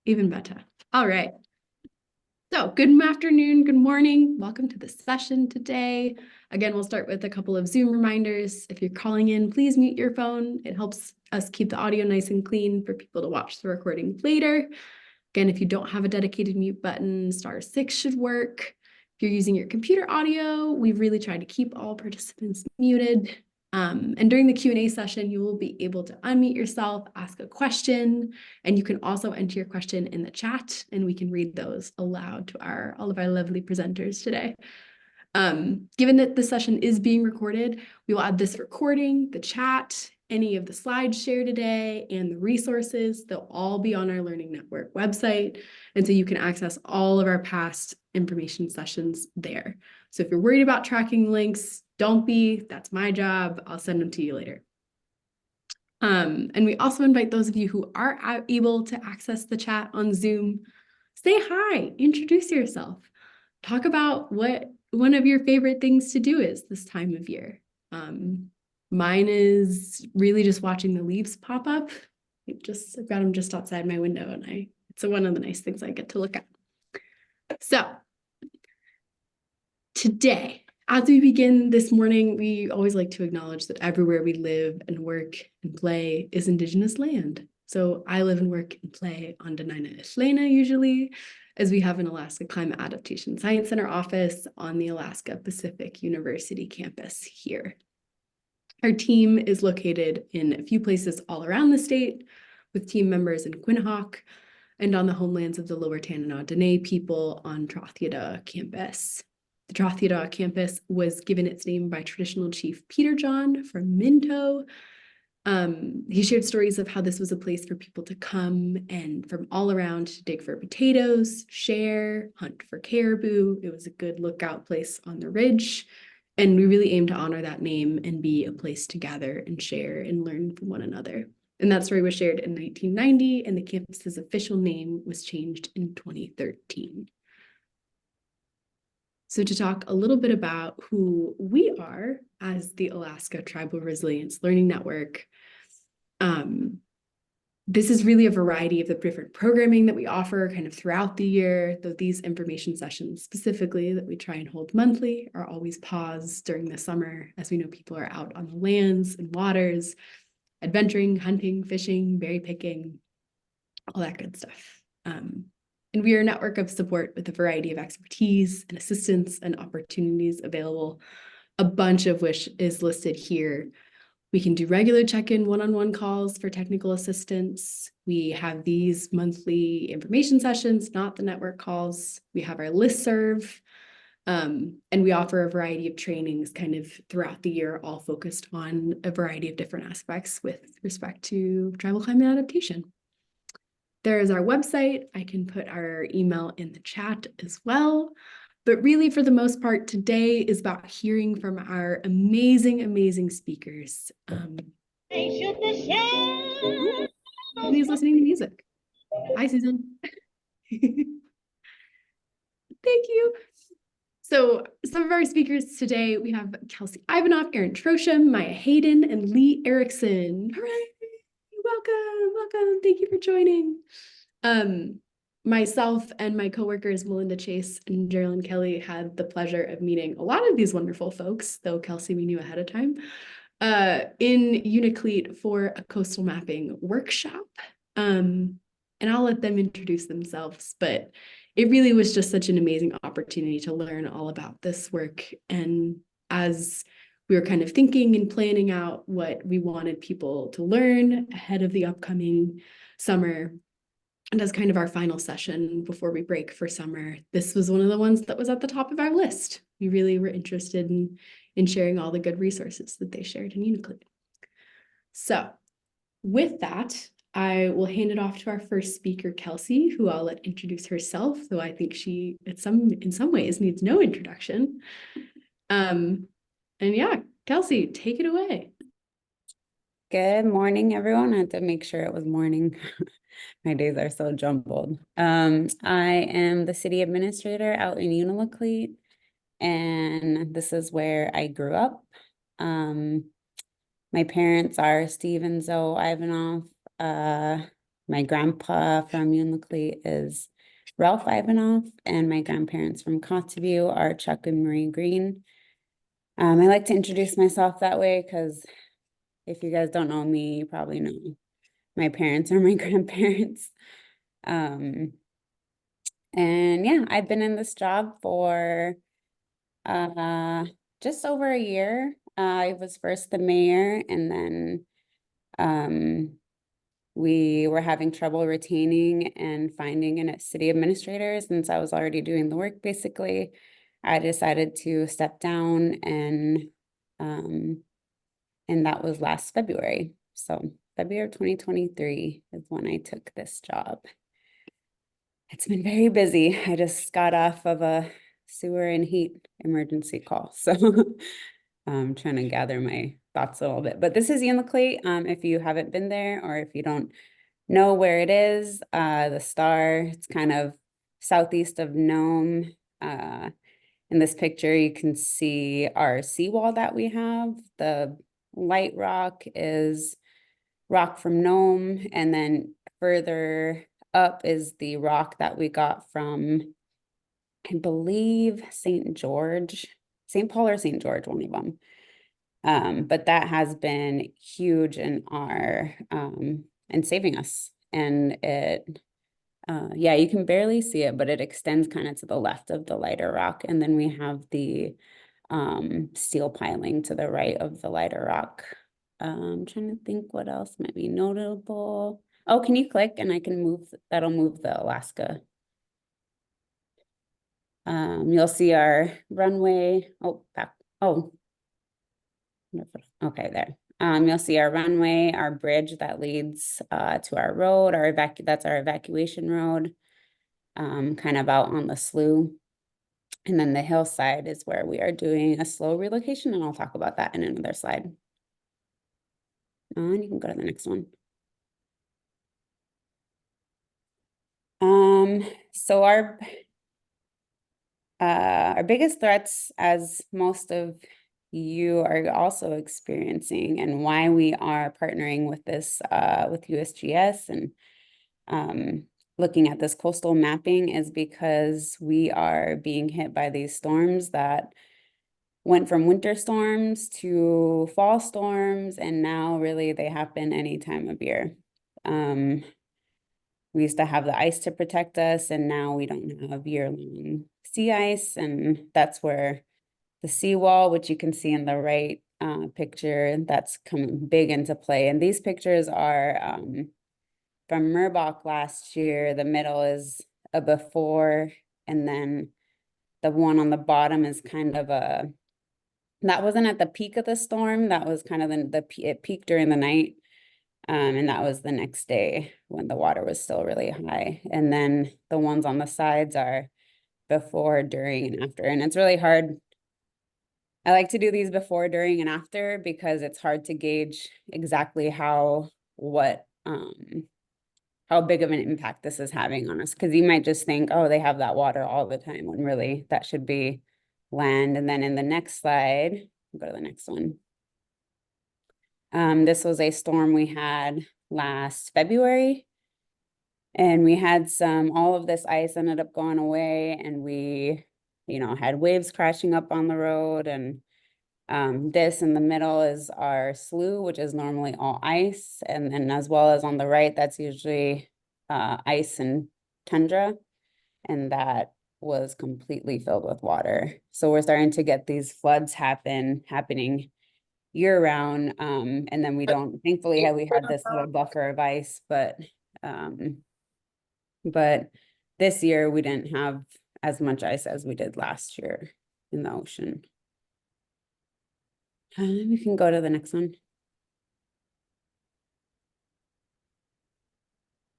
Even better. All right. So good afternoon, good morning. Welcome to the session today. Again, we'll start with a couple of Zoom reminders. If you're calling in, please mute your phone. It helps us keep the audio nice and clean for people to watch the recording later. Again, if you don't have a dedicated mute button, *6 should work. If you're using your computer audio, we've really tried to keep all participants muted. And during the Q&A session, you will be able to unmute yourself, ask a question, and you can also enter your question in the chat, and we can read those aloud to all of our lovely presenters today. Given that the session is being recorded, we will add this recording, the chat, any of the slides shared today, and the resources. They'll all be on our Learning Network website, and so you can access all of our past information sessions there. So if you're worried about tracking links, don't be. That's my job. I'll send them to you later. And we also invite those of you who are able to access the chat on Zoom, say hi, introduce yourself, talk about what one of your favorite things to do is this time of year. Mine is really just watching the leaves pop up. I've got them just outside my window, and it's one of the nice things I get to look at. So today, as we begin this morning, we always like to acknowledge that everywhere we live and work and play is Indigenous land. So I live and work and play on Dena'ina Ishlena usually, as we have an Alaska Climate Adaptation Science Center office on the Alaska Pacific University campus here. Our team is located in a few places all around the state, with team members in Quinhagak and on the homelands of the Lower Tanana Dene people on Trochim campus. The Trochim campus was given its name by traditional chief Peter John from Minto. He shared stories of how this was a place for people to come and from all around to dig for potatoes, share, hunt for caribou. It was a good lookout place on the ridge. And we really aim to honor that name and be a place to gather and share and learn from one another. And that story was shared in 1990, and the campus's official name was changed in 2013. So to talk a little bit about who we are as the Alaska Tribal Resilience Learning Network, this is really a variety of the different programming that we offer kind of throughout the year, though these information sessions specifically that we try and hold monthly are always paused during the summer, as we know people are out on the lands and waters, adventuring, hunting, fishing, berry picking, all that good stuff. And we are a network of support with a variety of expertise and assistance and opportunities available, a bunch of which is listed here. We can do regular check-in one-on-one calls for technical assistance. We have these monthly information sessions, not the network calls. We have our listserv, and we offer a variety of trainings kind of throughout the year, all focused on a variety of different aspects with respect to tribal climate adaptation. There is our website. I can put our email in the chat as well. But really, for the most part, today is about hearing from our amazing, amazing speakers. Somebody's listening to music. Hi, Susan. Thank you. So some of our speakers today, we have Kelsi Ivanoff, Erin Trochim, Maya Hayden, and Lee Erikson. Hooray! Welcome. Thank you for joining. Myself and my coworkers, Melinda Chase and Geraldine Kelly, had the pleasure of meeting a lot of these wonderful folks, though Kelsi we knew ahead of time, in Unalakleet for a coastal mapping workshop. And I'll let them introduce themselves, but it really was just such an amazing opportunity to learn all about this work. And as we were kind of thinking and planning out what we wanted people to learn ahead of the upcoming summer, and as kind of our final session before we break for summer, this was one of the ones that was at the top of our list. We really were interested in sharing all the good resources that they shared in Unalakleet. So with that, I will hand it off to our first speaker, Kelsi, who I'll let introduce herself, though I think she, in some ways, needs no introduction. And yeah, Kelsi, take it away. Good morning, everyone. I had to make sure it was morning. My days are so jumbled. I am the city administrator out in Unalakleet, and this is where I grew up. My parents are Steve and Zoe Ivanoff. My grandpa from Unalakleet is Ralph Ivanoff, and my grandparents from Cotteview are Chuck and Marie Green. I like to introduce myself that way because if you guys don't know me, you probably know my parents or my grandparents. And yeah, I've been in this job for just over a year. I was first the mayor, and then we were having trouble retaining and finding a city administrator. Since I was already doing the work, basically, I decided to step down, and that was last February. So February of 2023 is when I took this job. It's been very busy. I just got off of a sewer and heat emergency call, so I'm trying to gather my thoughts a little bit. But this is Unalakleet. If you haven't been there, or if you don't know where it is, the Star, it's kind of southeast of Nome. In this picture, you can see our seawall that we have. The light rock is rock from Nome, and then further up is the rock that we got from, I believe, St. George, St. Paul or St. George, one of them. But that has been huge in our and saving us. And it, yeah, you can barely see it, but it extends kind of to the left of the lighter rock. And then we have the steel piling to the right of the lighter rock. I'm trying to think what else might be notable. Oh, can you click and I can move, that'll move the Alaska. You'll see our runway. Oh, back. Oh, okay, there. You'll see our runway, our bridge that leads to our road, that's our evacuation road, kind of out on the slough. And then the hillside is where we are doing a slow relocation, and I'll talk about that in another slide. And you can go to the next one. So our biggest threats, as most of you are also experiencing, and why we are partnering with this with USGS and looking at this coastal mapping, is because we are being hit by these storms that went from winter storms to fall storms, and now really they happen any time of year. We used to have the ice to protect us, and now we don't have year-long sea ice, and that's where the seawall, which you can see in the right picture, that's coming big into play. And these pictures are from Merbach last year. The middle is a before, and then the one on the bottom is kind of a, that wasn't at the peak of the storm, that was kind of it peaked during the night. And that was the next day when the water was still really high. And then the ones on the sides are before, during, and after. And it's really hard. I like to do these before, during, and after because it's hard to gauge exactly how big of an impact this is having on us. Because you might just think, oh, they have that water all the time, when really that should be land. And then in the next slide, go to the next one. This was a storm we had last February, and we had all of this ice ended up going away, and we, had waves crashing up on the road. And this in the middle is our slough, which is normally all ice. And then as well as on the right, that's usually ice and tundra. And that was completely filled with water. So we're starting to get these floods happening year round. And then we don't, thankfully, we had this little buffer of ice, but this year we didn't have as much ice as we did last year in the ocean. We can go to the next one.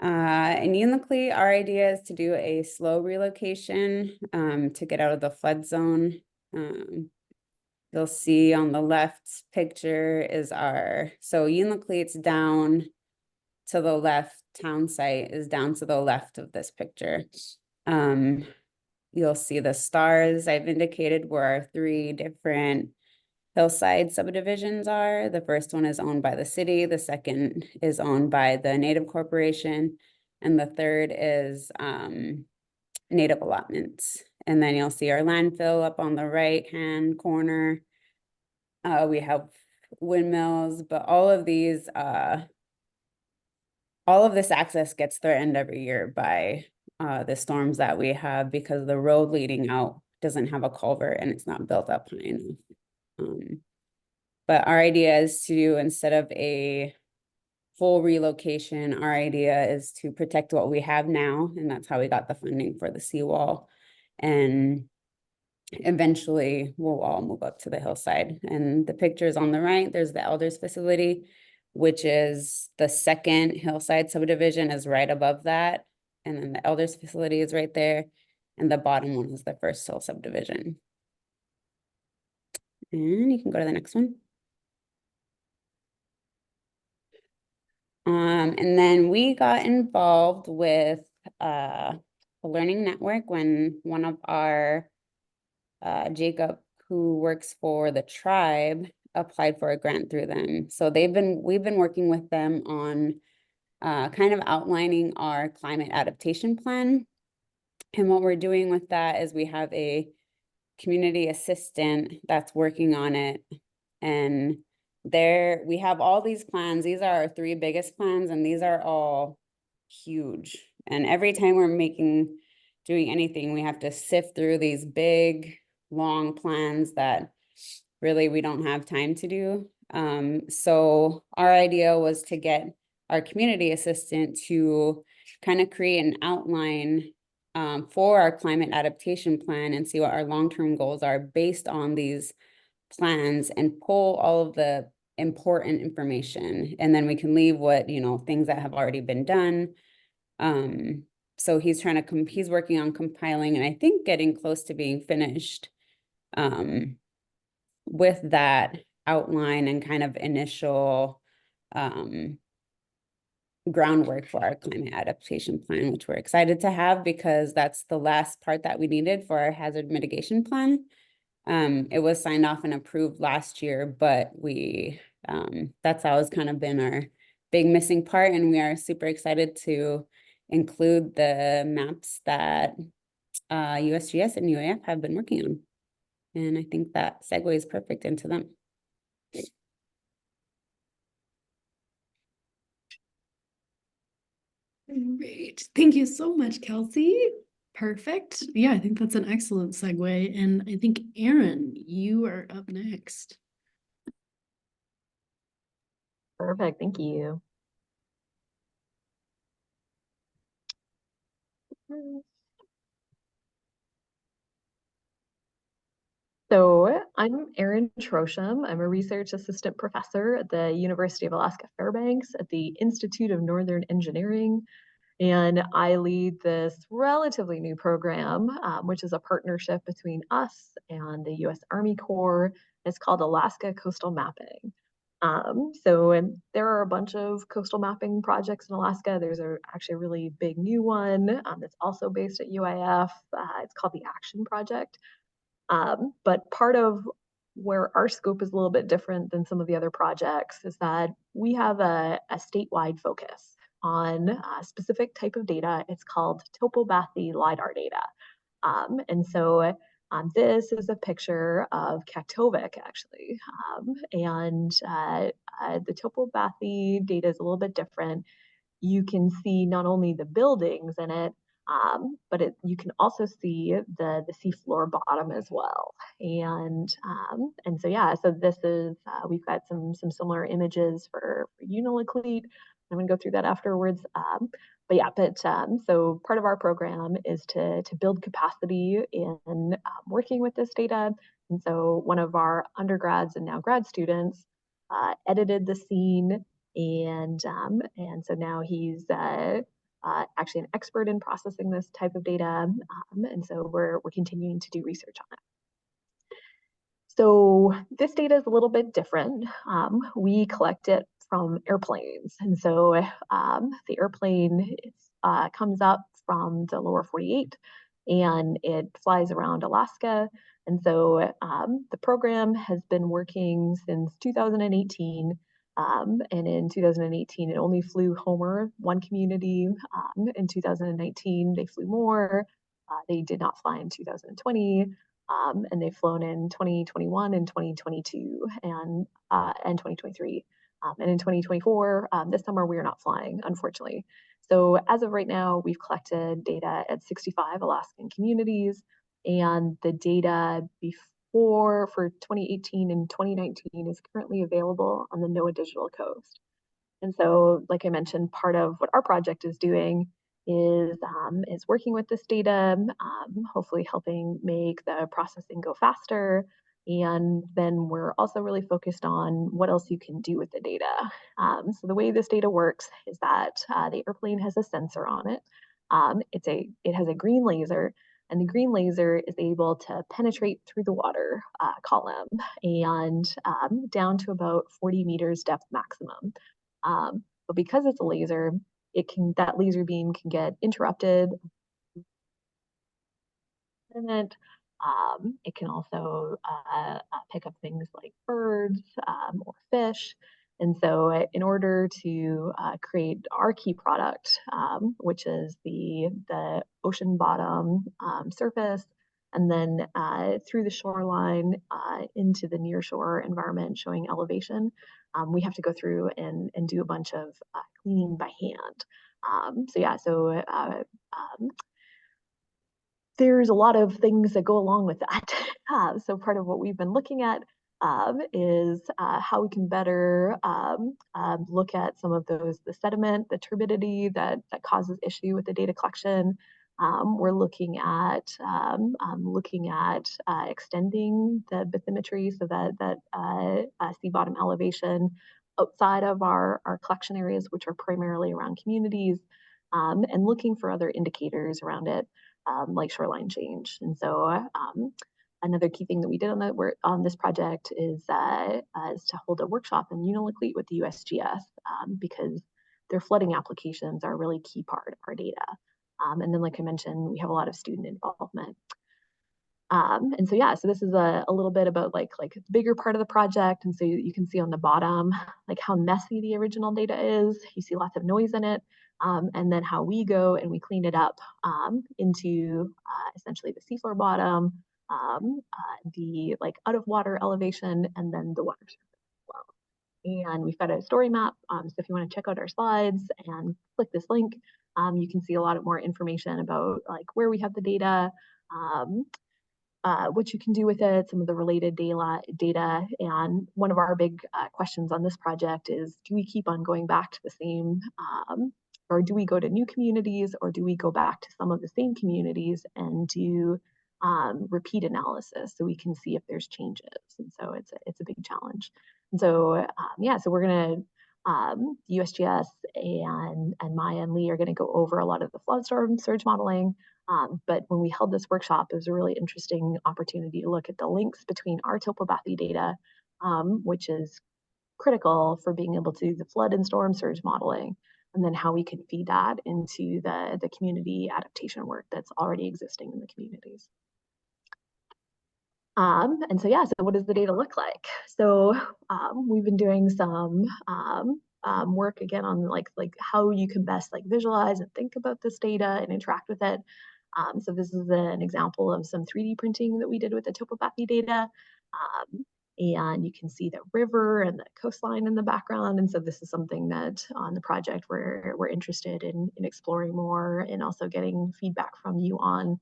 In Unalakleet, our idea is to do a slow relocation to get out of the flood zone. You'll see on the left picture is so Unalakleet's down to the left, town site is down to the left of this picture. You'll see the stars I've indicated were our 3 different hillside subdivisions are. The first one is owned by the city, the second is owned by the Native Corporation, and the third is native allotments. And then you'll see our landfill up on the right-hand corner. We have windmills, but all of this access gets threatened every year by the storms that we have, because the road leading out doesn't have a culvert and it's not built up high enough. But our idea is to, instead of a full relocation, our idea is to protect what we have now, and that's how we got the funding for the seawall. And eventually we'll all move up to the hillside. And the pictures on the right, there's the elders facility, which is the second hillside subdivision is right above that. And then the elders facility is right there. And the bottom one is the first hill subdivision. And you can go to the next one. And then we got involved with a learning network when one of our Jacob, who works for the tribe, applied for a grant through them. So we've been working with them on kind of outlining our climate adaptation plan. And what we're doing with that is we have a community assistant that's working on it. And we have all these plans. These are our 3 biggest plans, and these are all huge. And every time we're doing anything, we have to sift through these big, long plans that really we don't have time to do. So our idea was to get our community assistant to kind of create an outline for our climate adaptation plan and see what our long-term goals are based on these plans, and pull all of the important information. And then we can leave what, things that have already been done. So he's working on compiling, and I think getting close to being finished with that outline and kind of initial groundwork for our climate adaptation plan, which we're excited to have, because that's the last part that we needed for our hazard mitigation plan. It was signed off and approved last year, but that's always kind of been our big missing part, and we are super excited to include the maps that USGS and UAF have been working on. And I think that segues perfect into them. Great. Thank you so much, Kelsi. Perfect. Yeah, I think that's an excellent segue. And I think, Erin, you are up next. Perfect. Thank you. So I'm Erin Trochim. I'm a research assistant professor at the University of Alaska Fairbanks at the Institute of Northern Engineering. And I lead this relatively new program, which is a partnership between us and the US Army Corps. It's called Alaska Coastal Mapping. So there are a bunch of coastal mapping projects in Alaska. There's actually a really big new one that's also based at UIF. It's called the Action Project. But part of where our scope is a little bit different than some of the other projects is that we have a statewide focus on a specific type of data. It's called topobathy LiDAR data. And so this is a picture of Kaktovik, actually. And the topobathy data is a little bit different. You can see not only the buildings in it, but you can also see the seafloor bottom as well. And so yeah, so this is we've got some similar images for Unalakleet. I'm gonna go through that afterwards. But yeah, so part of our program is to build capacity in working with this data. And so one of our undergrads and now grad students edited the scene, and so now he's actually an expert in processing this type of data, and so we're continuing to do research on it. So this data is a little bit different. We collect it from airplanes, and so the airplane comes up from the lower 48. and it flies around Alaska. And so the program has been working since 2018. And in 2018, it only flew Homer, one community. In 2019, they flew more. They did not fly in 2020. And they've flown in 2021 and 2022 and 2023. And in 2024, this summer, we are not flying, unfortunately. So as of right now, we've collected data at 65 Alaskan communities, and the data for 2018 and 2019 is currently available on the NOAA Digital Coast. And so, like I mentioned, part of what our project is doing is working with this data, hopefully helping make the processing go faster. And then we're also really focused on what else you can do with the data. So the way this data works is that the airplane has a sensor on it. It has a green laser, and the green laser is able to penetrate through the water column and down to about 40 meters depth maximum. But because it's a laser, that laser beam can get interrupted. It can also pick up things like birds or fish. And so in order to create our key product, which is the ocean bottom surface, and then through the shoreline into the nearshore environment showing elevation, we have to go through and do a bunch of cleaning by hand. There's a lot of things that go along with that. So part of what we've been looking at is how we can better look at some of the sediment, the turbidity that causes issue with the data collection. We're looking at extending the bathymetry so that sea bottom elevation outside of our collection areas, which are primarily around communities, and looking for other indicators around it. Like shoreline change. And so another key thing that we did on this project is to hold a workshop in Unalakleet with the USGS because their flooding applications are a really key part of our data. And then, like I mentioned, we have a lot of student involvement. And so this is a little bit about like the bigger part of the project. And so you can see on the bottom, like how messy the original data is. You see lots of noise in it. And then how we go and we clean it up into essentially the seafloor bottom, the like out of water elevation, and then the water surface as well. And we've got a story map. So if you want to check out our slides and click this link, you can see a lot more information about like where we have the data, what you can do with it, some of the related data. And one of our big questions on this project is, do we keep on going back to the same, or do we go to new communities, or do we go back to some of the same communities and do repeat analysis so we can see if there's changes? And so it's a big challenge. And so so we're gonna USGS and Maya and Lee are going to go over a lot of the flood storm surge modeling. But when we held this workshop, it was a really interesting opportunity to look at the links between our topobathy data, which is critical for being able to do the flood and storm surge modeling, and then how we can feed that into the community adaptation work that's already existing in the communities. And so what does the data look like? So we've been doing some work again on like how you can best like visualize and think about this data and interact with it. So this is an example of some 3D printing that we did with the topobathy data. And you can see the river and the coastline in the background. And so this is something that on the project we're interested in exploring more, and also getting feedback from you on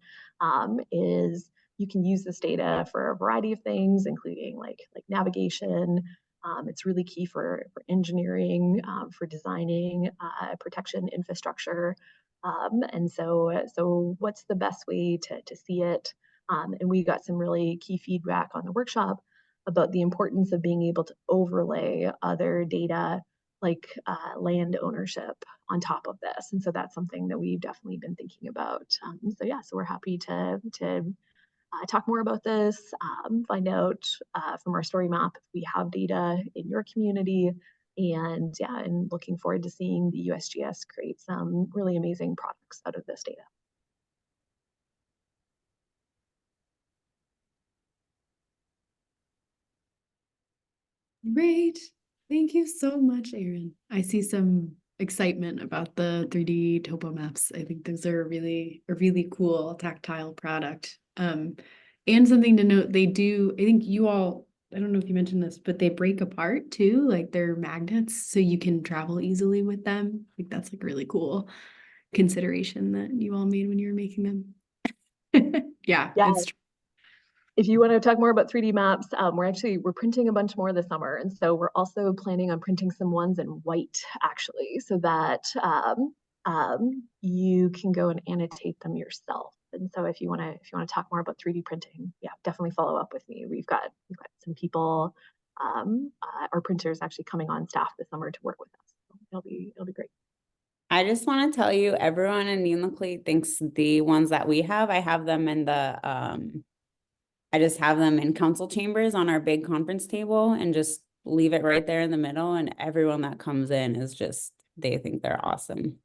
is you can use this data for a variety of things, including like navigation. It's really key for engineering, for designing protection infrastructure. And so what's the best way to see it? And we got some really key feedback on the workshop about the importance of being able to overlay other data like land ownership on top of this. And so that's something that we've definitely been thinking about. So we're happy to talk more about this, find out from our story map if we have data in your community, and looking forward to seeing the USGS create some really amazing products out of this data. Great. Thank you so much, Erin. I see some excitement about the 3D topo maps. I think those are a really cool tactile product. And something to note, they do, I think you all, I don't know if you mentioned this, but they break apart too, like they're magnets, so you can travel easily with them. I think that's like really cool consideration that you all made when you were making them. Yeah, Yeah, it's if you want to talk more about 3D maps, we're printing a bunch more this summer, and so we're also planning on printing some ones in white, actually, so that you can go and annotate them yourself. And so if you want to talk more about 3D printing, yeah, definitely follow up with me. We've got some people, our printers actually coming on staff this summer to work with us. So it'll be great. I just want to tell you, everyone in Unalakleet thinks the ones that we have, I have them in the I just have them in council chambers on our big conference table and just leave it right there in the middle. And everyone that comes in is just, they think they're awesome.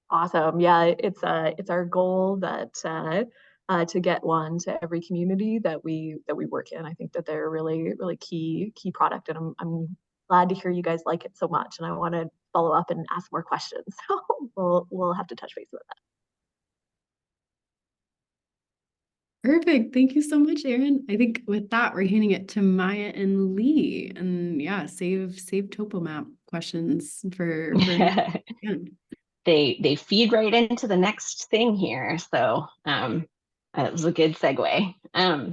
Awesome. Yeah, it's our goal that to get one to every community that we work in. I think that they're a really key product, and I'm glad to hear you guys like it so much. And I want to follow up and ask more questions. So we'll have to touch base about that. perfect. Thank you so much, Erin. I think with that, we're handing it to Maya and Lee. And yeah, save topo map questions for again. They feed right into the next thing here. So it was a good segue.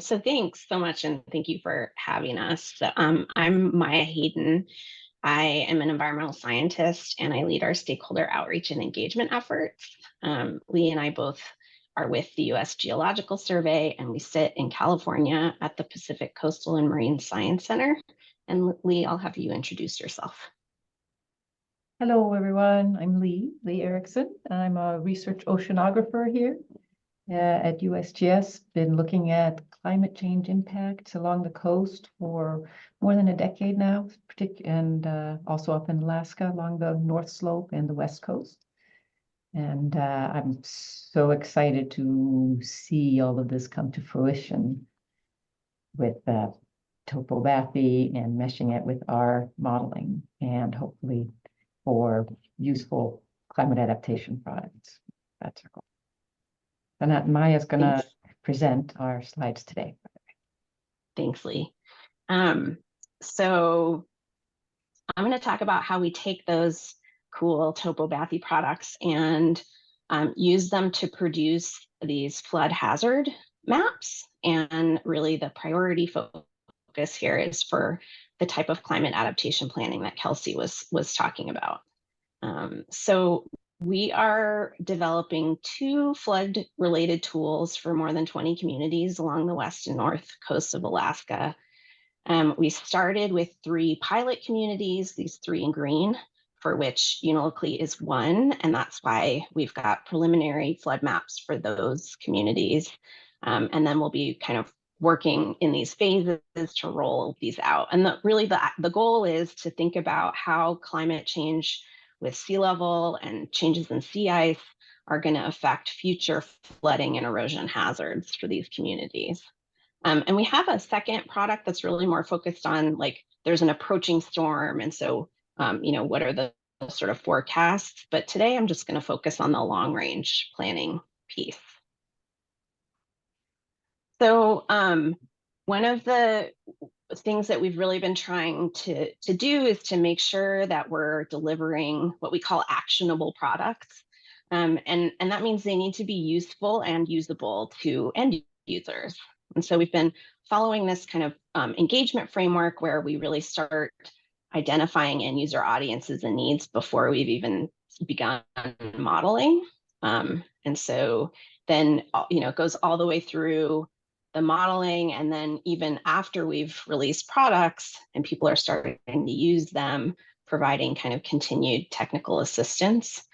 So thanks so much, and thank you for having us. So, I'm Maya Hayden. I am an environmental scientist, and I lead our stakeholder outreach and engagement efforts. Lee and I both are with the US Geological Survey, and we sit in California at the Pacific Coastal and Marine Science Center. And Lee, I'll have you introduce yourself. Hello, everyone. I'm Lee Erikson. I'm a research oceanographer here at USGS. Been looking at climate change impacts along the coast for more than a decade now, and also up in Alaska along the North Slope and the West Coast. And I'm so excited to see all of this come to fruition with topobathy and meshing it with our modeling, and hopefully for useful climate adaptation products. That's our goal. And Maya's going to present our slides today. Thanks, Lee. So I'm going to talk about how we take those cool topobathy products and use them to produce these flood hazard maps. And really the priority focus here is for the type of climate adaptation planning that Kelsi was talking about. So we are developing 2 flood-related tools for more than 20 communities along the west and north coast of Alaska. We started with 3 pilot communities, these 3 in green, for which Unalakleet is one, and that's why we've got preliminary flood maps for those communities. And then we'll be kind of working in these phases to roll these out. And the goal is to think about how climate change with sea level and changes in sea ice are going to affect future flooding and erosion hazards for these communities. And we have a second product that's really more focused on, like, there's an approaching storm. And so, what are the sort of forecasts? But today I'm just going to focus on the long range planning piece. So one of the things that we've really been trying to do is to make sure that we're delivering what we call actionable products. And that means they need to be useful and usable to end users. And so we've been following this kind of engagement framework where we really start identifying end user audiences and needs before we've even begun modeling. And so then, it goes all the way through the modeling, and then even after we've released products and people are starting to use them, providing kind of continued technical assistance.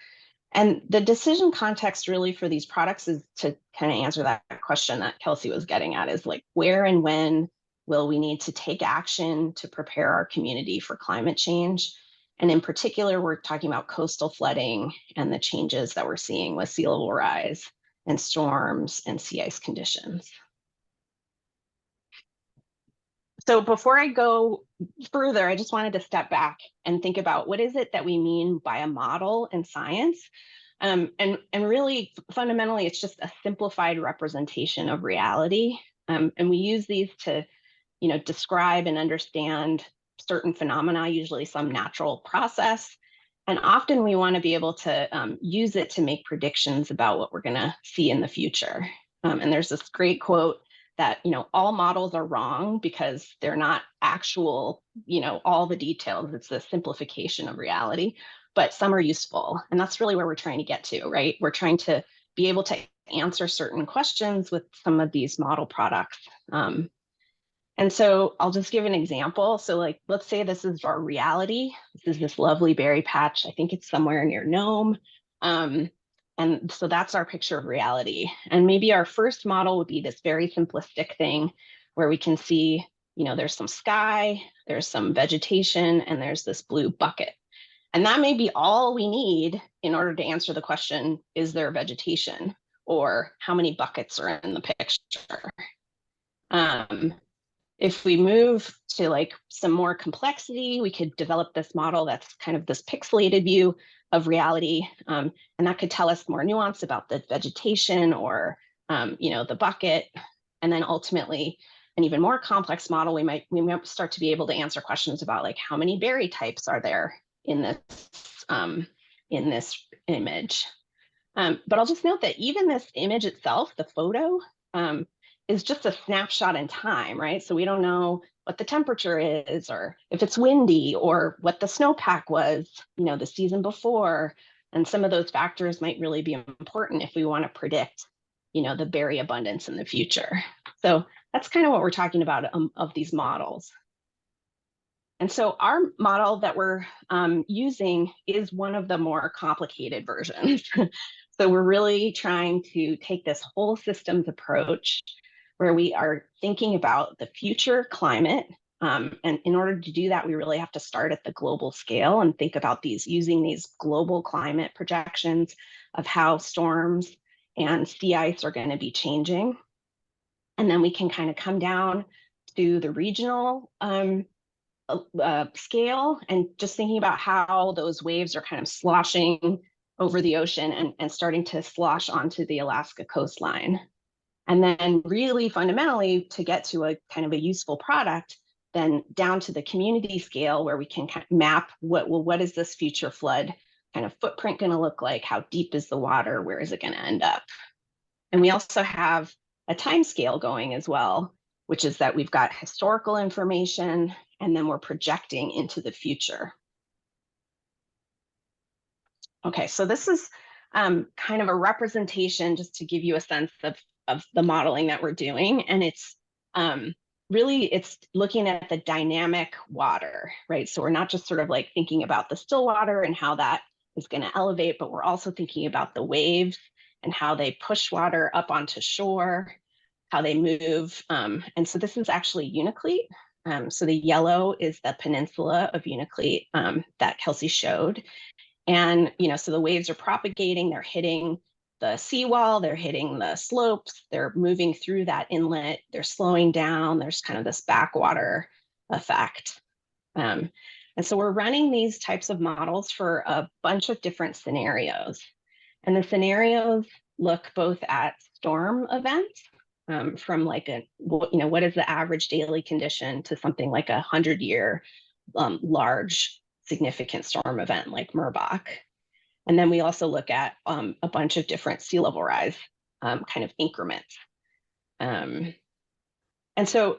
And the decision context really for these products is to kind of answer that question that Kelsi was getting at, is like, where and when will we need to take action to prepare our community for climate change? And in particular, we're talking about coastal flooding and the changes that we're seeing with sea level rise and storms and sea ice conditions. So before I go further, I just wanted to step back and think about what is it that we mean by a model in science. And really fundamentally, it's just a simplified representation of reality. And we use these to, describe and understand certain phenomena, usually some natural process. And often we want to be able to use it to make predictions about what we're going to see in the future. And there's this great quote that, all models are wrong because they're not actual, all the details. It's a simplification of reality, but some are useful. And that's really where we're trying to get to, right? We're trying to be able to answer certain questions with some of these model products. And so I'll just give an example. So like, let's say this is our reality. This is this lovely berry patch. I think it's somewhere near Nome. And so that's our picture of reality. And maybe our first model would be this very simplistic thing where we can see, there's some sky, there's some vegetation, and there's this blue bucket. And that may be all we need in order to answer the question, is there vegetation? Or how many buckets are in the picture? If we move to like some more complexity, we could develop this model that's kind of this pixelated view of reality. And that could tell us more nuance about the vegetation or, the bucket. And then ultimately, an even more complex model, we might start to be able to answer questions about like how many berry types are there in this image. But I'll just note that even this image itself, the photo, is just a snapshot in time, right? So we don't know what the temperature is, or if it's windy, or what the snowpack was, the season before. And some of those factors might really be important if we want to predict, the berry abundance in the future. So that's kind of what we're talking about of these models. And so our model that we're using is one of the more complicated versions. So we're really trying to take this whole systems approach where we are thinking about the future climate. And in order to do that, we really have to start at the global scale and think about using these global climate projections of how storms and sea ice are going to be changing. And then we can kind of come down to the regional scale and just thinking about how those waves are kind of sloshing over the ocean and starting to slosh onto the Alaska coastline. And then really fundamentally to get to a kind of a useful product, then down to the community scale where we can kind of map what is this future flood kind of footprint going to look like? How deep is the water? Where is it going to end up? And we also have a time scale going as well, which is that we've got historical information and then we're projecting into the future. Okay, so this is kind of a representation just to give you a sense of the modeling that we're doing. And it's really, it's looking at the dynamic water, right? So we're not just sort of like thinking about the still water and how that is going to elevate, but we're also thinking about the waves and how they push water up onto shore, how they move. And so this is actually Unalakleet. So the yellow is the peninsula of Unalakleet that Kelsi showed. And, so the waves are propagating, they're hitting the seawall, they're hitting the slopes, they're moving through that inlet, they're slowing down, there's kind of this backwater effect. And so we're running these types of models for a bunch of different scenarios. And the scenarios look both at storm events from like what is the average daily condition to something like 100-year large significant storm event like Merbach. And then we also look at a bunch of different sea level rise kind of increments. And so,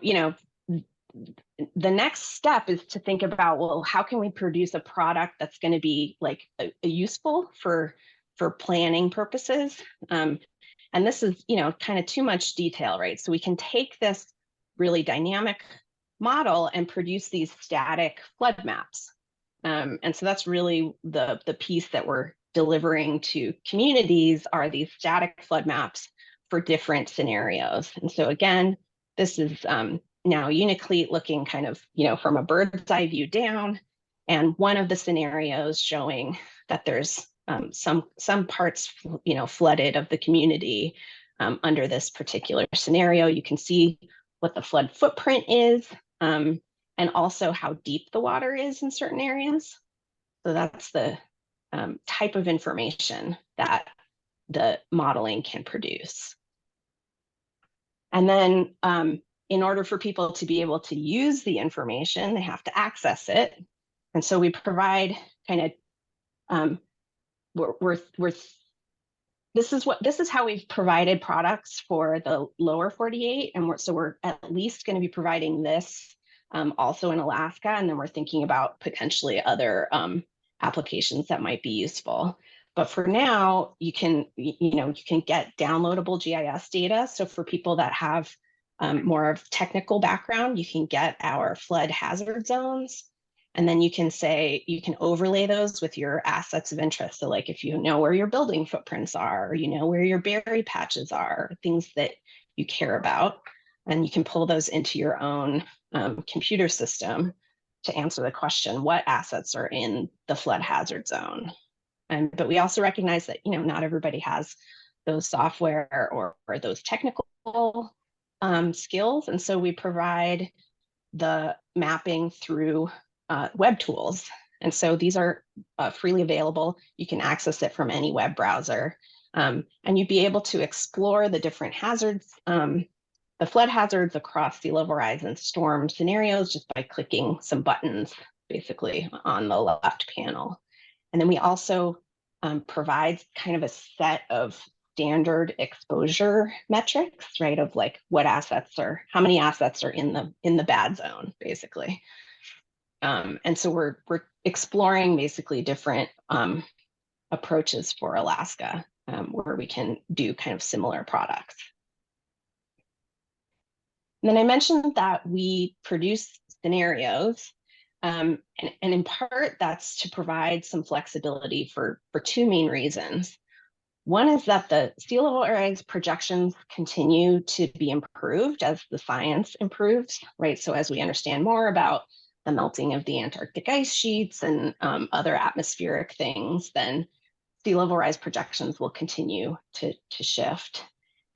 the next step is to think about, well, how can we produce a product that's going to be like useful for planning purposes? And this is, kind of too much detail, right? So we can take this really dynamic model and produce these static flood maps. And so that's really the piece that we're delivering to communities are these static flood maps for different scenarios. And so again, this is now Unalakleet looking kind of, from a bird's eye view down, and one of the scenarios showing that there's some parts, flooded of the community under this particular scenario. You can see what the flood footprint is and also how deep the water is in certain areas. So that's the type of information that the modeling can produce. And then in order for people to be able to use the information, they have to access it. And so we provide kind of, this is how we've provided products for the lower 48. And so we're at least going to be providing this also in Alaska. And then we're thinking about potentially other applications that might be useful. But for now, you can get downloadable GIS data. So for people that have more of technical background, you can get our flood hazard zones. And then you can overlay those with your assets of interest. So like if you know where your building footprints are, or you know where your berry patches are, things that you care about, and you can pull those into your own computer system to answer the question, what assets are in the flood hazard zone? But we also recognize that, not everybody has those software or those technical skills. And so we provide the mapping through web tools. And so these are freely available. You can access it from any web browser. And you'd be able to explore the different hazards, the flood hazards across sea level rise and storm scenarios just by clicking some buttons, basically, on the left panel. And then we also provide kind of a set of standard exposure metrics, right? Of like how many assets are in the bad zone, basically. And so we're exploring basically different approaches for Alaska where we can do kind of similar products. And then I mentioned that we produce scenarios, and in part that's to provide some flexibility for two main reasons. One is that the sea level rise projections continue to be improved as the science improves, right? So as we understand more about the melting of the Antarctic ice sheets and other atmospheric things, then sea level rise projections will continue to shift.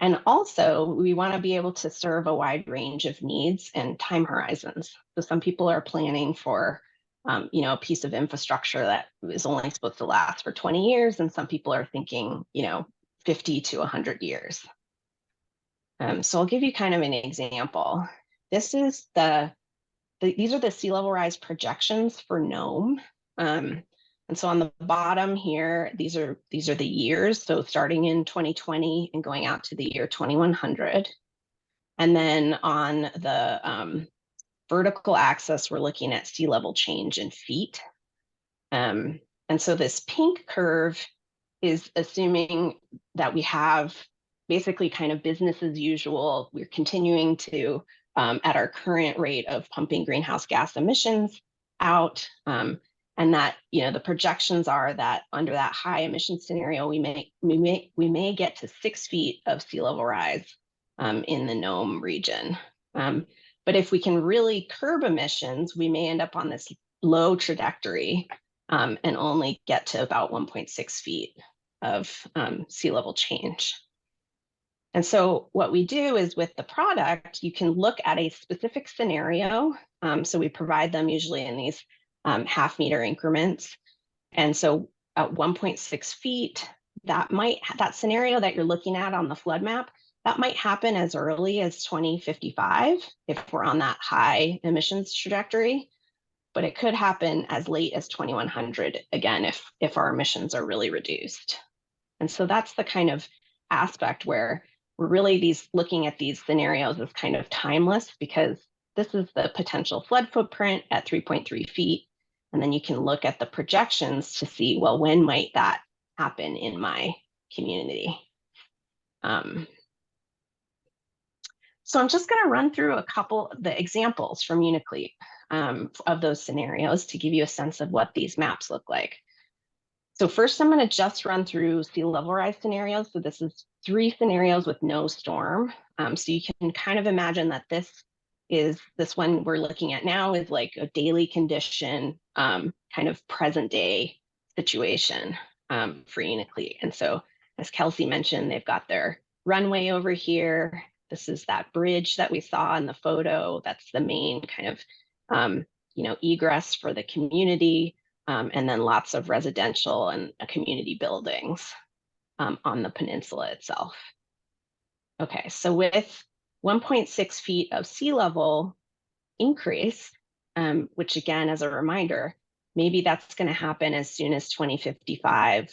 And also, we want to be able to serve a wide range of needs and time horizons. So some people are planning for a piece of infrastructure that is only supposed to last for 20 years, and some people are thinking, 50 to 100 years. So I'll give you kind of an example. This is these are the sea level rise projections for Nome. And so on the bottom here, these are the years. So starting in 2020 and going out to the year 2100. And then on the vertical axis, we're looking at sea level change in feet. And so this pink curve is assuming that we have basically kind of business as usual. We're continuing to, at our current rate of pumping greenhouse gas emissions out. And that, the projections are that under that high emission scenario, we may get to 6 feet of sea level rise in the Nome region. But if we can really curb emissions, we may end up on this low trajectory and only get to about 1.6 feet of sea level change. And so what we do is with the product, you can look at a specific scenario. So we provide them usually in these half-meter increments. And so at 1.6 feet, that scenario that you're looking at on the flood map, that might happen as early as 2055 if we're on that high emissions trajectory, but it could happen as late as 2100, again, if our emissions are really reduced. And so that's the kind of aspect where we're really looking at these scenarios as kind of timeless, because this is the potential flood footprint at 3.3 feet. And then you can look at the projections to see, well, when might that happen in my community? So I'm just going to run through a couple of the examples from Unalakleet of those scenarios to give you a sense of what these maps look like. So first, I'm going to just run through sea level rise scenarios. So this is 3 scenarios with no storm. So you can kind of imagine that this one we're looking at now is like a daily condition, kind of present day situation for Unalakleet. And so as Kelsi mentioned, they've got their runway over here. This is that bridge that we saw in the photo. That's the main kind of, egress for the community, and then lots of residential and community buildings on the peninsula itself. Okay, so with 1.6 feet of sea level increase, which again, as a reminder, maybe that's going to happen as soon as 2055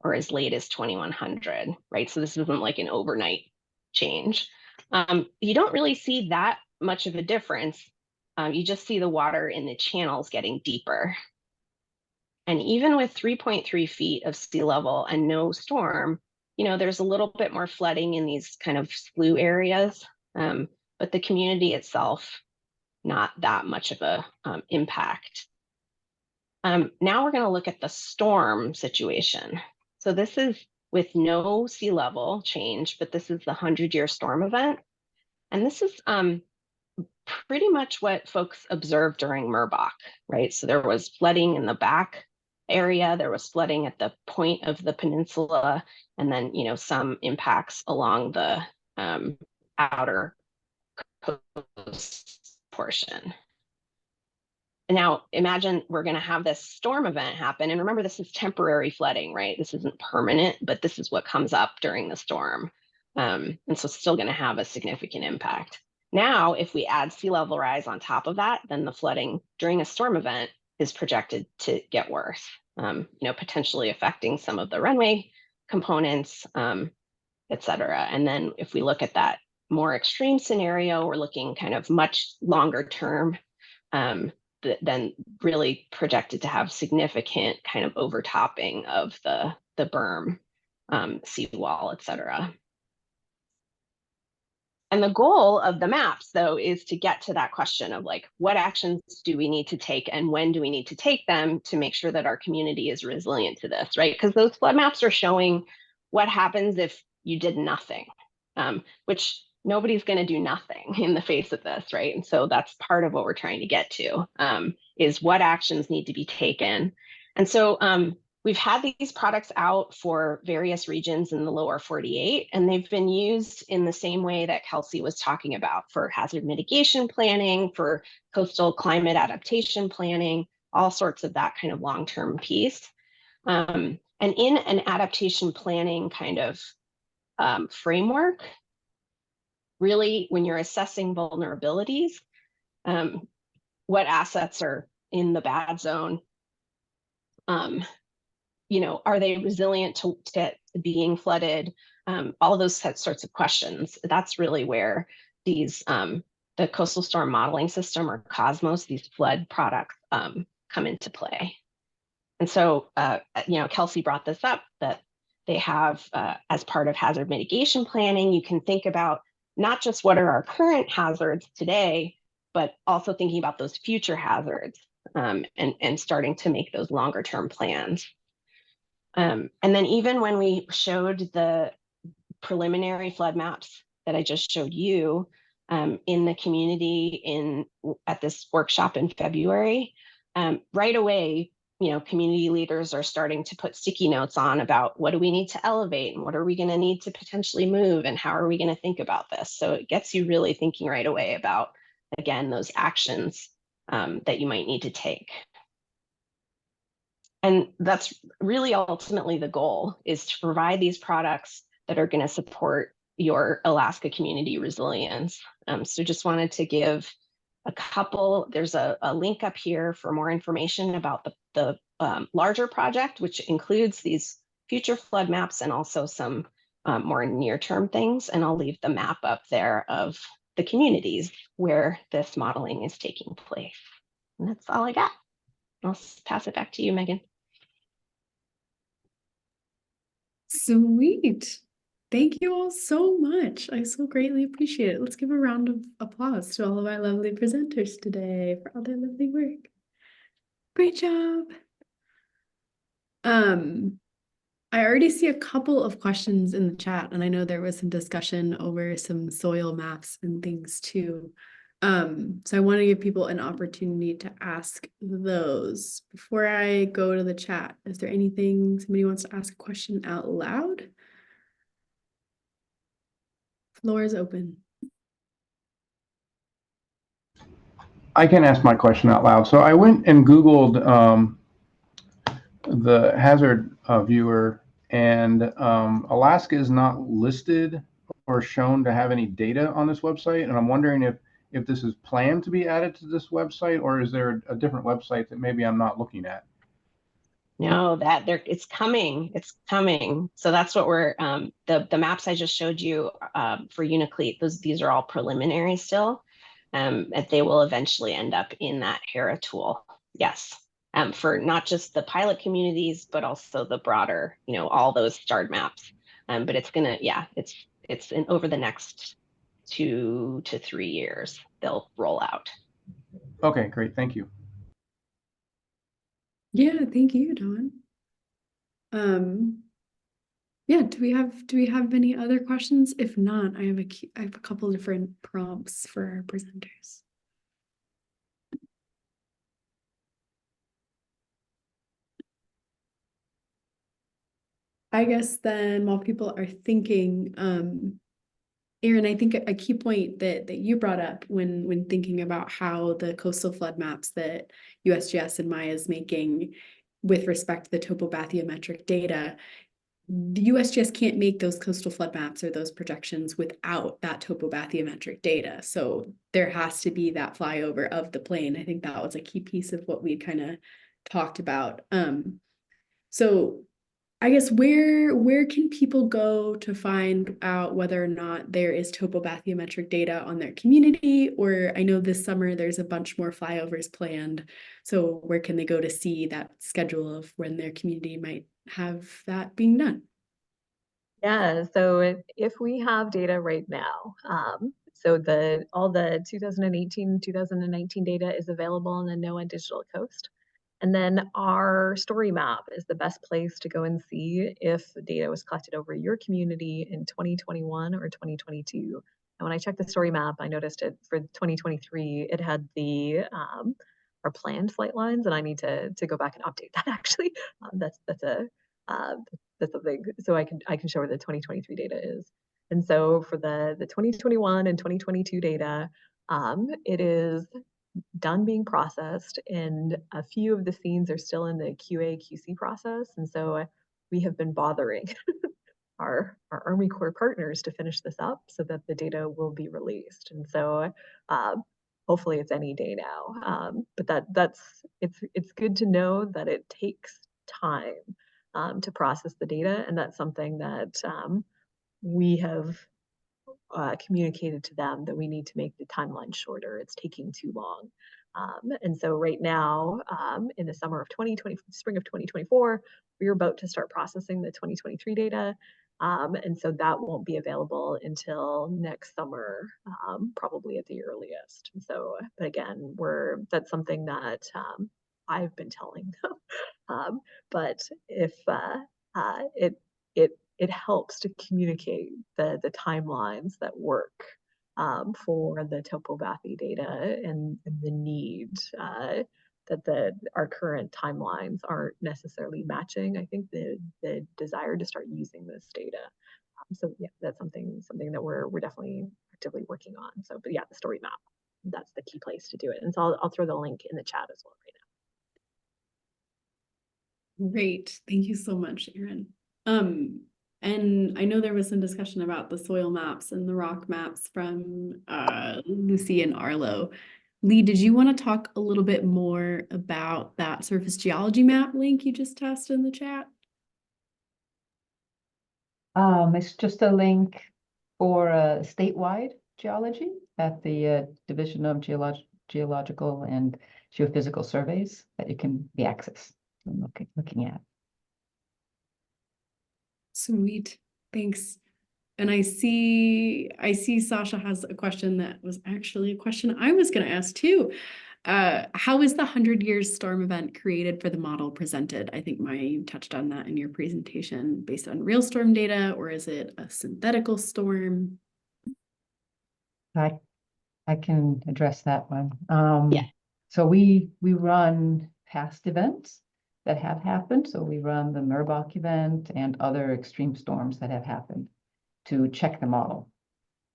or as late as 2100, right? So this isn't like an overnight change. You don't really see that much of a difference. You just see the water in the channels getting deeper. And even with 3.3 feet of sea level and no storm, there's a little bit more flooding in these kind of slough areas, but the community itself, not that much of a impact. Now we're going to look at the storm situation. So this is with no sea level change, but this is the 100-year storm event. And this is pretty much what folks observed during Merbach, right? So there was flooding in the back area, there was flooding at the point of the peninsula, and then, some impacts along the outer coast portion. Now, imagine we're going to have this storm event happen. And remember, this is temporary flooding, right? This isn't permanent, but this is what comes up during the storm. And so it's still going to have a significant impact. Now, if we add sea level rise on top of that, then the flooding during a storm event is projected to get worse, potentially affecting some of the runway components, et cetera. And then if we look at that more extreme scenario, we're looking kind of much longer term, then really projected to have significant kind of overtopping of the berm, seawall, et cetera. And the goal of the maps, though, is to get to that question of like, what actions do we need to take and when do we need to take them to make sure that our community is resilient to this, right? Because those flood maps are showing what happens if you did nothing, which nobody's going to do nothing in the face of this, right? And so that's part of what we're trying to get to, is what actions need to be taken. And so we've had these products out for various regions in the lower 48, and they've been used in the same way that Kelsi was talking about for hazard mitigation planning, for coastal climate adaptation planning, all sorts of that kind of long-term piece. And in an adaptation planning kind of framework, really, when you're assessing vulnerabilities, what assets are in the bad zone, are they resilient to being flooded? All those sorts of questions. That's really where these, the Coastal Storm Modeling System, or COSMOS, these flood products come into play. And so, Kelsi brought this up, that they have, as part of hazard mitigation planning, you can think about not just what are our current hazards today, but also thinking about those future hazards, and starting to make those longer term plans. And then even when we showed the preliminary flood maps that I just showed you in the community at this workshop in February, right away, community leaders are starting to put sticky notes on about what do we need to elevate and what are we going to need to potentially move and how are we going to think about this. So it gets you really thinking right away about, again, those actions that you might need to take. And that's really ultimately the goal, is to provide these products that are going to support your Alaska community resilience. So just wanted to give a couple, there's a link up here for more information about the larger project, which includes these future flood maps and also some more near-term things. And I'll leave the map up there of the communities where this modeling is taking place. And that's all I got. I'll pass it back to you, Megan. Sweet. Thank you all so much. I so greatly appreciate it. Let's give a round of applause to all of our lovely presenters today for all their lovely work. Great job. I already see a couple of questions in the chat, and I know there was some discussion over some soil maps and things too. So I want to give people an opportunity to ask those. Before I go to the chat, is there anything somebody wants to ask a question out loud? Floor is open. I can ask my question out loud. So I went and Googled the hazard viewer, and Alaska is not listed or shown to have any data on this website. And I'm wondering if this is planned to be added to this website, or is there a different website that maybe I'm not looking at? No, that there it's coming. It's coming. So that's what we're the maps I just showed you for Unalakleet, these are all preliminary still. And they will eventually end up in that HERA tool. Yes. For not just the pilot communities, but also the broader, all those starred maps. But it's gonna, yeah, it's in over the next 2 to 3 years, they'll roll out. Okay, great. Thank you. Yeah, thank you, Don. Yeah, do we have any other questions? If not, I have a couple different prompts for our presenters. I guess then while people are thinking, Erin, I think a key point that you brought up when thinking about how the coastal flood maps that USGS and Maya is making with respect to the topobathymetric data, the USGS can't make those coastal flood maps or those projections without that topobathymetric data. So there has to be that flyover of the plane. I think that was a key piece of what we kind of talked about. So I guess where can people go to find out whether or not there is topobathymetric data on their community? Or I know this summer there's a bunch more flyovers planned. So where can they go to see that schedule of when their community might have that being done? Yeah, so if we have data right now, so all the 2018, 2019 data is available on the NOAA Digital Coast. And then our story map is the best place to go and see if the data was collected over your community in 2021 or 2022. And when I checked the story map, I noticed it for 2023, it had our planned flight lines, and I need to go back and update that actually. That's something, so I can show where the 2023 data is. And so for the 2021 and 2022 data, it is done being processed, and a few of the scenes are still in the QA/QC process. And so we have been bothering our Army Corps partners to finish this up so that the data will be released. And so hopefully it's any day now. But it's good to know that it takes time to process the data, and that's something that we have communicated to them that we need to make the timeline shorter. It's taking too long. And so right now, in the spring of 2024, we're about to start processing the 2023 data. And so that won't be available until next summer, probably at the earliest. And so, but again, that's something that I've been telling them. But if it helps to communicate the timelines that work for the topobathy data and the need that our current timelines aren't necessarily matching. I think the desire to start using this data. So yeah, that's something that we're definitely actively working on. So, but yeah, the story map, that's the key place to do it. And so I'll throw the link in the chat as well right now. Great. Thank you so much, Erin. And I know there was some discussion about the soil maps and the rock maps from Lucy and Arlo. Lee, did you want to talk a little bit more about that surface geology map link you just tossed in the chat? It's just a link for statewide geology at the Division of Geological and Geophysical Surveys that you can be accessed and looking at. Sweet, thanks. And I see Sasha has a question that was actually a question I was going to ask too. How is the 100 years storm event created for the model presented? I think Maya, you touched on that in your presentation, based on real storm data, or is it a synthetical storm? I can address that one. Yeah. So we run past events that have happened. So we run the Merbach event and other extreme storms that have happened to check the model.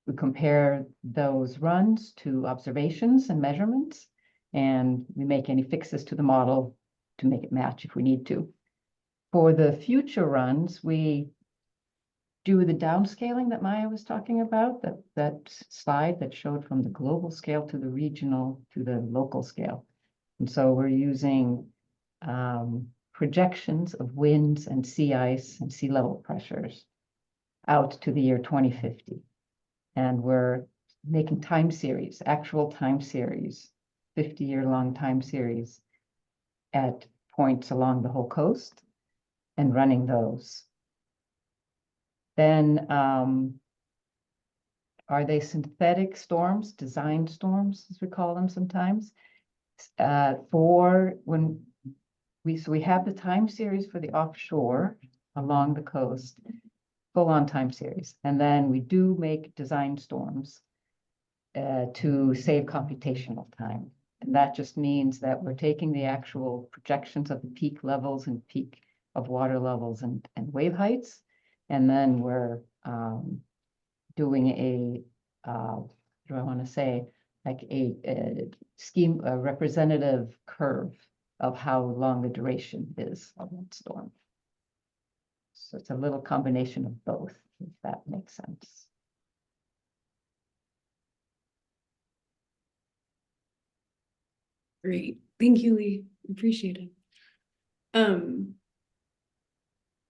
We compare those runs to observations and measurements, and we make any fixes to the model to make it match if we need to. For the future runs, we do the downscaling that Maya was talking about, that slide that showed from the global scale to the regional to the local scale. And so we're using projections of winds and sea ice and sea level pressures out to the year 2050. And we're making time series, actual time series, 50-year-long time series at points along the whole coast and running those. Then are they synthetic storms, design storms, as we call them sometimes? For when we have the time series for the offshore along the coast, full on time series. And then we do make design storms to save computational time. And that just means that we're taking the actual projections of the peak levels and peak of water levels and wave heights. And then we're doing a, what do I want to say, like a scheme, a representative curve of how long the duration is of that storm. So it's a little combination of both, if that makes sense. Great. Thank you, Lee. Appreciate it.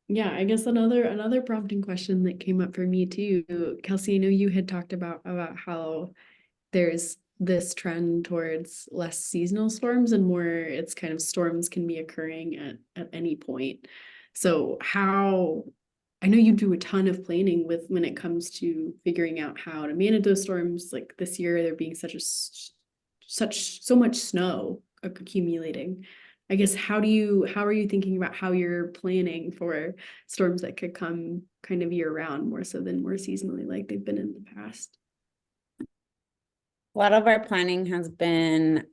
Yeah, I guess another prompting question that came up for me too, Kelsi, I know you had talked about how there's this trend towards less seasonal storms and more it's kind of storms can be occurring at any point. So how, I know you do a ton of planning with when it comes to figuring out how to manage those storms. Like this year, there being so much snow accumulating. I guess how are you thinking about how you're planning for storms that could come kind of year round more so than more seasonally like they've been in the past? A lot of our planning has been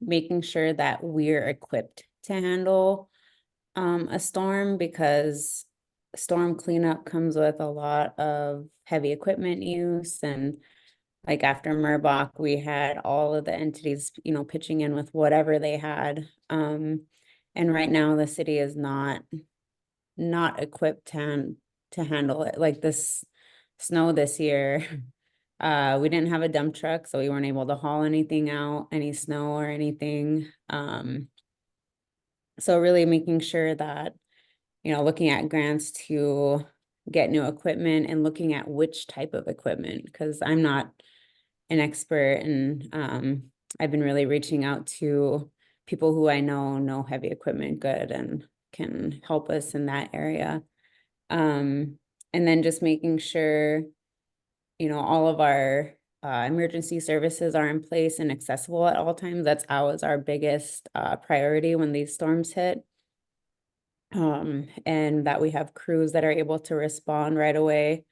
making sure that we're equipped to handle a storm, because storm cleanup comes with a lot of heavy equipment use. And like after Merbach, we had all of the entities, pitching in with whatever they had. And right now the city is not equipped to handle it. Like this snow this year, we didn't have a dump truck, so we weren't able to haul anything out, any snow or anything. So really making sure that, looking at grants to get new equipment and looking at which type of equipment, because I'm not an expert, and I've been really reaching out to people who I know heavy equipment good and can help us in that area. And then just making sure, all of our emergency services are in place and accessible at all times. That's always our biggest priority when these storms hit. And that we have crews that are able to respond right away.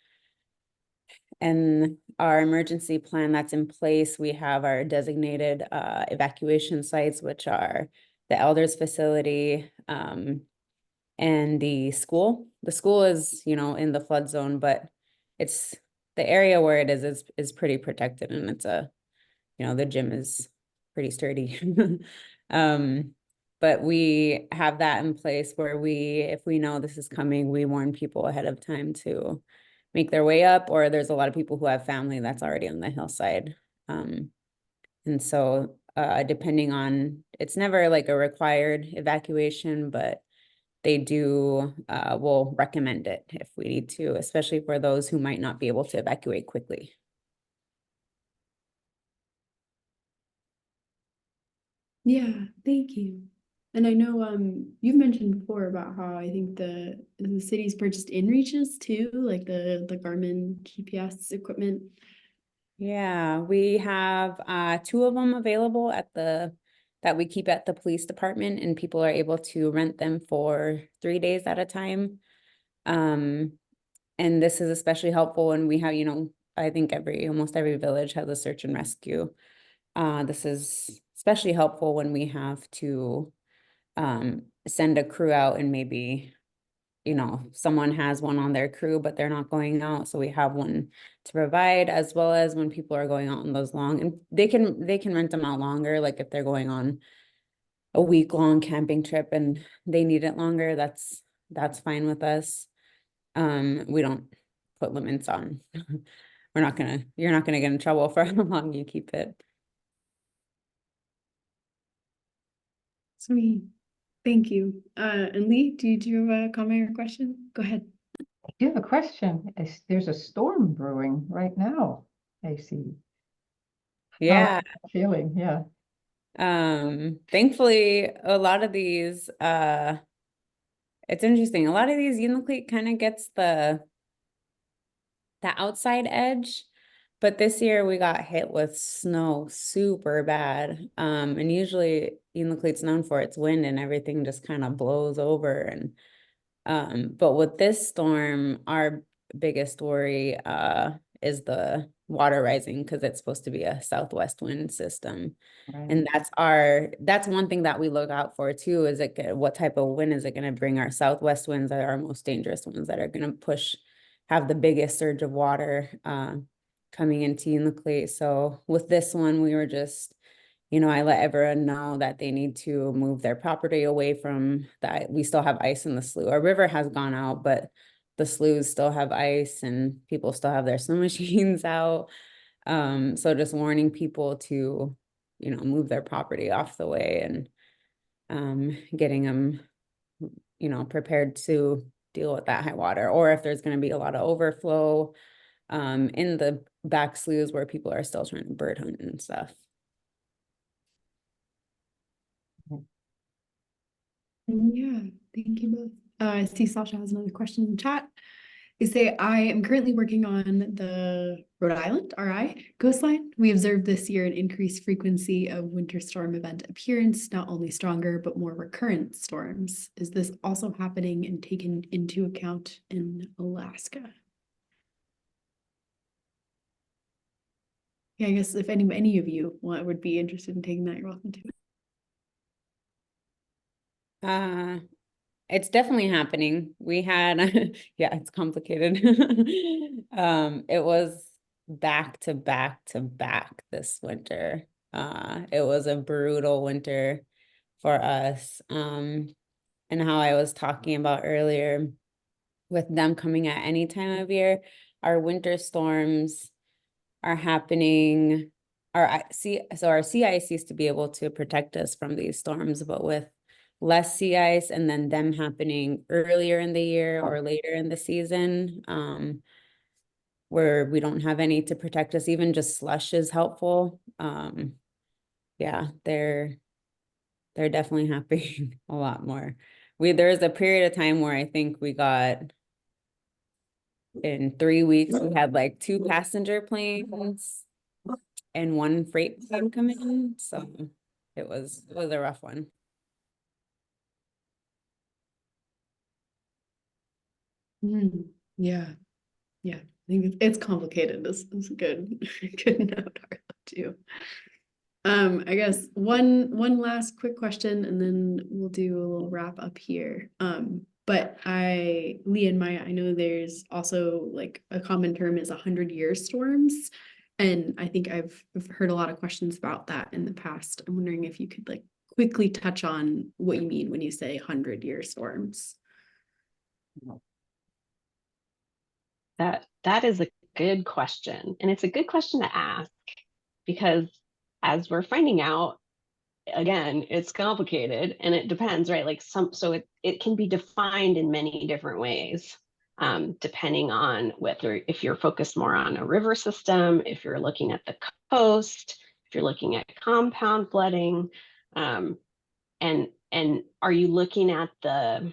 And our emergency plan that's in place, we have our designated evacuation sites, which are the elders facility and the school. The school is, in the flood zone, but it's the area where it is pretty protected, and it's the gym is pretty sturdy. But we have that in place where if we know this is coming, we warn people ahead of time to make their way up, or there's a lot of people who have family that's already on the hillside. And so depending on, it's never like a required evacuation, but they will recommend it if we need to, especially for those who might not be able to evacuate quickly. Yeah, thank you. And I know you've mentioned before about how I think the city's purchased inReaches too, like the Garmin GPS equipment. Yeah, we have 2 of them available that we keep at the police department, and people are able to rent them for 3 days at a time. And this is especially helpful when we have, I think almost every village has a search and rescue. This is especially helpful when we have to send a crew out and maybe you know, someone has one on their crew, but they're not going out. So we have one to provide, as well as when people are going out on those long, and they can rent them out longer. Like if they're going on a week-long camping trip and they need it longer, that's fine with us. We don't put limits on. You're not gonna get in trouble for how long you keep it. Sweet. Thank you. And Lee, do you have a comment or question? Go ahead. I do have a question. There's a storm brewing right now, I see. Yeah. Feeling, yeah. Thankfully, a lot of these, it's interesting. A lot of these Unalakleet kind of gets the outside edge, but this year we got hit with snow super bad. And usually Unalakleet's known for its wind and everything just kind of blows over. And but with this storm, our biggest worry is the water rising, because it's supposed to be a southwest wind system. Right. And that's one thing that we look out for too, is what type of wind is it going to bring? Our southwest winds are our most dangerous ones, that are going to have the biggest surge of water coming into Unalakleet. So with this one, we were just, you know, I let everyone know that they need to move their property away from that. We still have ice in the slough. Our river has gone out, but the sloughs still have ice and people still have their snow machines out. So just warning people to, you know, move their property off the way, and getting them, you know, prepared to deal with that high water, or if there's going to be a lot of overflow in the back sloughs where people are still trying to bird hunt and stuff. Yeah, thank you both. I see Sasha has another question in the chat. They say, I am currently working on the Rhode Island, RI, coastline. We observed this year an increased frequency of winter storm event appearance, not only stronger, but more recurrent storms. Is this also happening and taken into account in Alaska? Yeah, I guess if any of you would be interested in taking that, you're welcome to. It's definitely happening. We had, yeah, it's complicated. It was back to back to back this winter. It was a brutal winter for us. And how I was talking about earlier, with them coming at any time of year, our winter storms are happening. Our sea ice used to be able to protect us from these storms, but with less sea ice and then them happening earlier in the year or later in the season, where we don't have any to protect us, even just slush is helpful. Yeah, they're definitely happening a lot more. There was a period of time where I think we got, in 3 weeks, we had like 2 passenger planes and 1 freight plane come in. So it was a rough one. Yeah. Yeah. I think it's complicated. This is a good note too. I guess one last quick question, and then we'll do a little wrap up here. But Lee and Maya, I know there's also like a common term is 100-year storms. And I think I've heard a lot of questions about that in the past. I'm wondering if you could like quickly touch on what you mean when you say 100-year storms. That is a good question. And it's a good question to ask, because as we're finding out, again, it's complicated and it depends, right? Like so it can be defined in many different ways, depending on if you're focused more on a river system, if you're looking at the coast, if you're looking at compound flooding, and are you looking at the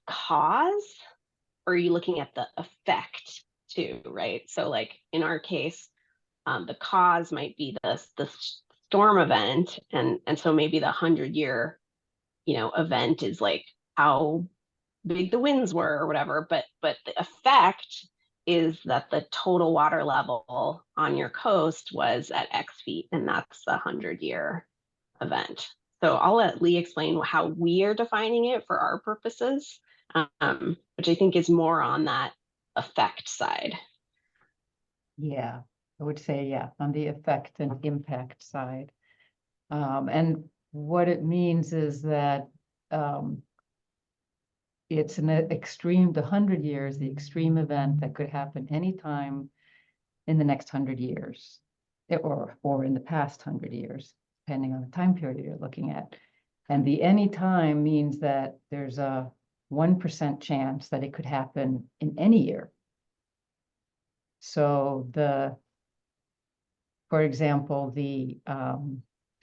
cause, or are you looking at the effect too, right? So like in our case, the cause might be the storm event, and so maybe the 100-year, event is like how big the winds were or whatever, but the effect is that the total water level on your coast was at X feet, and that's the 100-year event. So I'll let Lee explain how we are defining it for our purposes, which I think is more on that effect side. Yeah, I would say, yeah, on the effect and impact side. And what it means is that it's an extreme, the 100 years, the extreme event that could happen anytime in the next 100 years, or in the past 100 years, depending on the time period you're looking at. And the anytime means that there's a 1% chance that it could happen in any year. So for example, the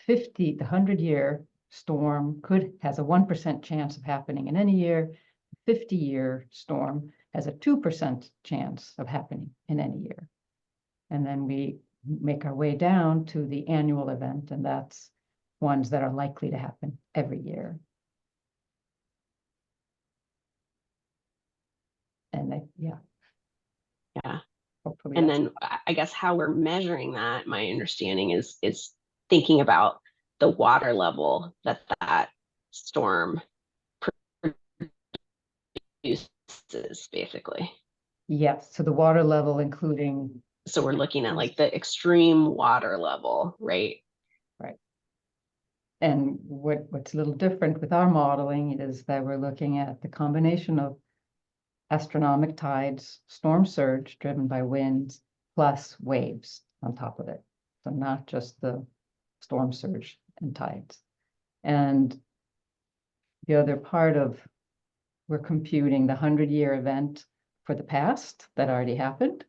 100-year storm has a 1% chance of happening in any year. 50-year storm has a 2% chance of happening in any year. And then we make our way down to the annual event, and that's ones that are likely to happen every year. And yeah. Hopefully And then I guess how we're measuring that, my understanding is thinking about the water level that storm produces, basically. Yes, so the water level, including. So we're looking at like the extreme water level, right? Right. And what's a little different with our modeling is that we're looking at the combination of astronomic tides, storm surge driven by winds, plus waves on top of it. So not just the storm surge and tides. And the other part of, we're computing the 100-year event for the past that already happened.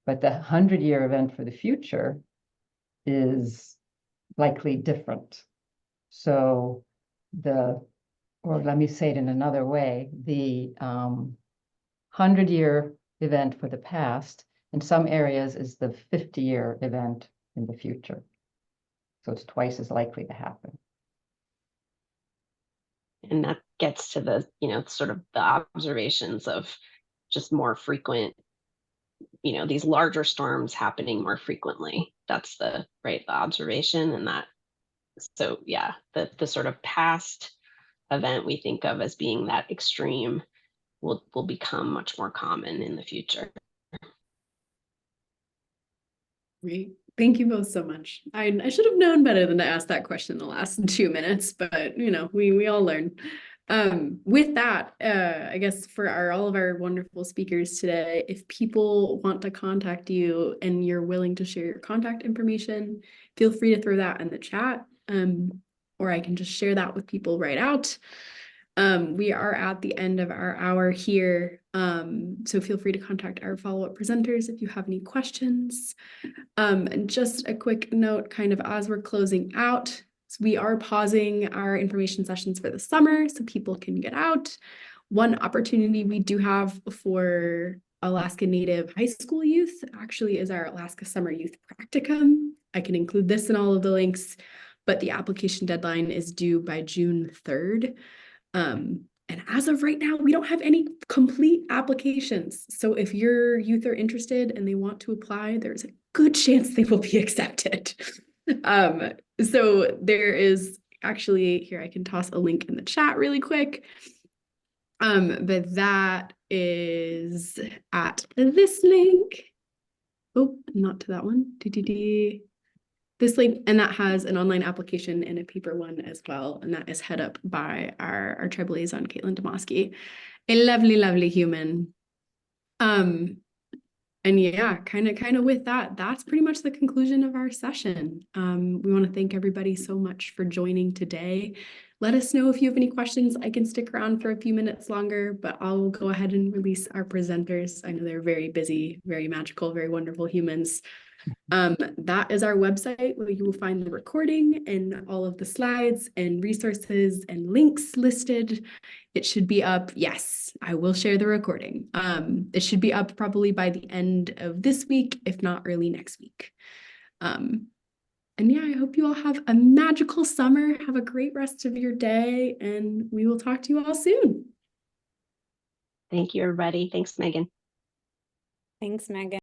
But the 100-year event for the future is likely different. So or let me say it in another way, the 100-year event for the past in some areas is the 50-year event in the future. So it's twice as likely to happen. And that gets to the, sort of the observations of just more frequent, these larger storms happening more frequently. That's the observation. And that, so yeah, the sort of past event we think of as being that extreme will become much more common in the future. Great. Thank you both so much. I should have known better than to ask that question in the last 2 minutes, but we all learn. With that, I guess for all of our wonderful speakers today, if people want to contact you and you're willing to share your contact information, feel free to throw that in the chat, or I can just share that with people right out. We are at the end of our hour here, so feel free to contact our follow-up presenters if you have any questions. And just a quick note, kind of as we're closing out, so we are pausing our information sessions for the summer so people can get out. One opportunity we do have for Alaska Native high school youth actually is our Alaska Summer Youth Practicum. I can include this in all of the links, but the application deadline is due by June 3rd. And as of right now, we don't have any complete applications. So if your youth are interested and they want to apply, there's a good chance they will be accepted. So there is actually, here I can toss a link in the chat really quick. But that is at this link. Oh, not to that one. This link, and that has an online application and a paper one as well, and that is head up by our tribe liaison, Caitlin Demosky, a lovely, lovely human. And yeah, kind of with that, that's pretty much the conclusion of our session. We want to thank everybody so much for joining today. Let us know if you have any questions. I can stick around for a few minutes longer, but I'll go ahead and release our presenters. I know they're very busy, very magical, very wonderful humans. That is our website where you will find the recording and all of the slides and resources and links listed. It should be up. Yes, I will share the recording. It should be up probably by the end of this week, if not early next week. And yeah, I hope you all have a magical summer. Have a great rest of your day, and we will talk to you all soon. Thank you, everybody. Thanks, Megan. Thanks, Megan.